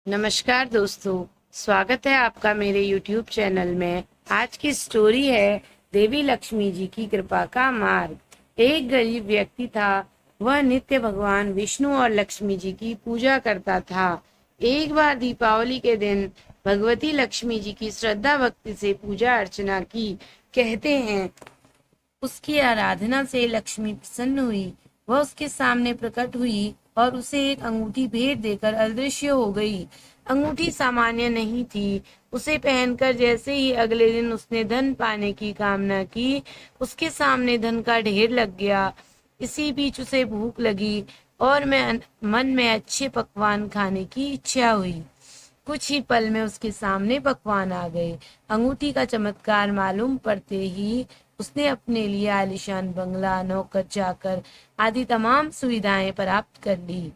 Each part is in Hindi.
नमस्कार दोस्तों, स्वागत है आपका मेरे YouTube चैनल में। आज की स्टोरी है देवी लक्ष्मी जी की कृपा का मार्ग। एक गरीब व्यक्ति था। वह नित्य भगवान विष्णु और लक्ष्मी जी की पूजा करता था। एक बार दीपावली के दिन भगवती लक्ष्मी जी की श्रद्धा भक्ति से पूजा अर्चना की। कहते हैं उसकी आराधना से लक्ष्मी प्रसन्न हुई। वह उसके सामने प्रकट हुई और उसे एक अंगूठी भेंट देकर अदृश्य हो गई। अंगूठी सामान्य नहीं थी। उसे पहनकर जैसे ही अगले दिन उसने धन पाने की कामना की, उसके सामने धन का ढेर लग गया। इसी बीच उसे भूख लगी और मन में अच्छे पकवान खाने की इच्छा हुई। कुछ ही पल में उसके सामने पकवान आ गए। अंगूठी का चमत्कार मालूम पड़ते ही उसने अपने लिए आलीशान बंगला, नौकर चाकर आदि तमाम सुविधाएं प्राप्त कर ली।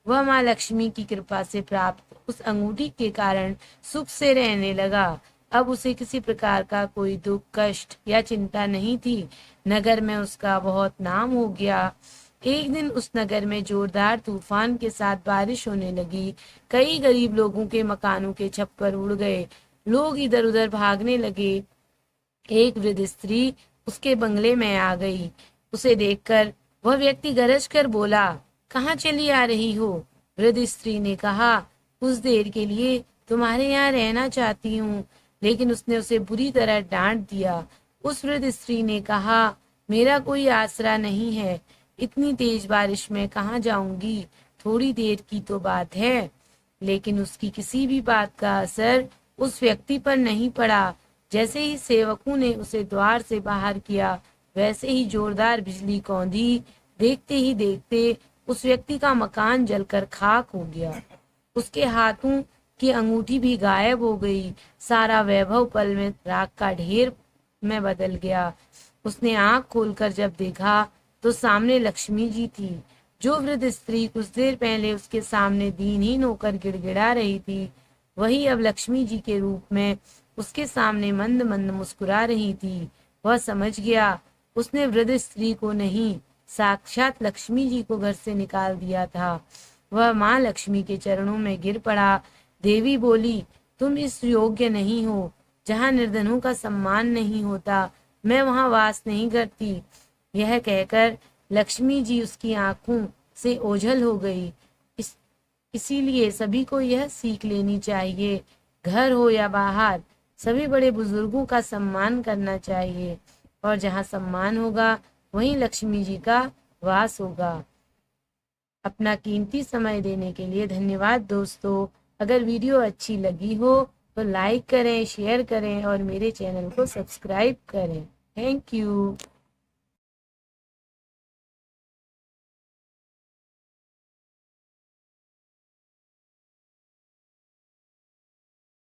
वह माँ लक्ष्मी की कृपा से प्राप्त उस अंगूठी के कारण सुख से रहने लगा। अब उसे किसी प्रकार का कोई दुख, कष्ट या चिंता नहीं थी। नगर में उसका बहुत नाम हो गया। एक दिन उस नगर में जोरदार तूफान के साथ बारिश होने लगी। कई गरीब लोगों के मकानों के छप्पर उड़ गए। लोग इधर उधर भागने लगे। एक वृद्ध स्त्री उसके बंगले में आ गई। उसे देखकर वह व्यक्ति गरज कर बोला, कहाँ चली आ रही हो? वृद्ध स्त्री ने कहा, कुछ देर के लिए तुम्हारे यहाँ रहना चाहती हूँ। लेकिन उसने उसे बुरी तरह डांट दिया। उस वृद्ध स्त्री ने कहा, मेरा कोई आसरा नहीं है। इतनी तेज बारिश में कहाँ जाऊंगी? थोड़ी देर की तो बात है। लेकिन उसकी किसी भी बात का असर उस व्यक्ति पर नहीं पड़ा। जैसे ही सेवकों ने उसे द्वार से बाहर किया, वैसे ही जोरदार बिजली कौंधी। देखते ही देखते उस व्यक्ति का मकान जलकर खाक हो गया। उसके हाथों की अंगूठी भी गायब हो गई। सारा वैभव पल में राख का ढेर में बदल गया। उसने आंख खोलकर जब देखा तो सामने लक्ष्मी जी थी। जो वृद्ध स्त्री कुछ देर पहले उसके सामने दीनहीन होकर गिड़गिड़ा रही थी, वही अब लक्ष्मी जी के रूप में उसके सामने मंद मंद मुस्कुरा रही थी। वह समझ गया उसने वृद्ध स्त्री को नहीं, साक्षात लक्ष्मी जी को घर से निकाल दिया था। वह माँ लक्ष्मी के चरणों में गिर पड़ा। देवी बोली, तुम इस योग्य नहीं हो। जहाँ निर्धनों का सम्मान नहीं होता, मैं वहाँ वास नहीं करती। यह कहकर लक्ष्मी जी उसकी आंखों से ओझल हो गई। इसीलिए सभी को यह सीख लेनी चाहिए, घर हो या बाहर, सभी बड़े बुजुर्गों का सम्मान करना चाहिए। और जहाँ सम्मान होगा, वहीं लक्ष्मी जी का वास होगा। अपना कीमती समय देने के लिए धन्यवाद दोस्तों। अगर वीडियो अच्छी लगी हो तो लाइक करें, शेयर करें और मेरे चैनल को सब्सक्राइब करें। Thank you.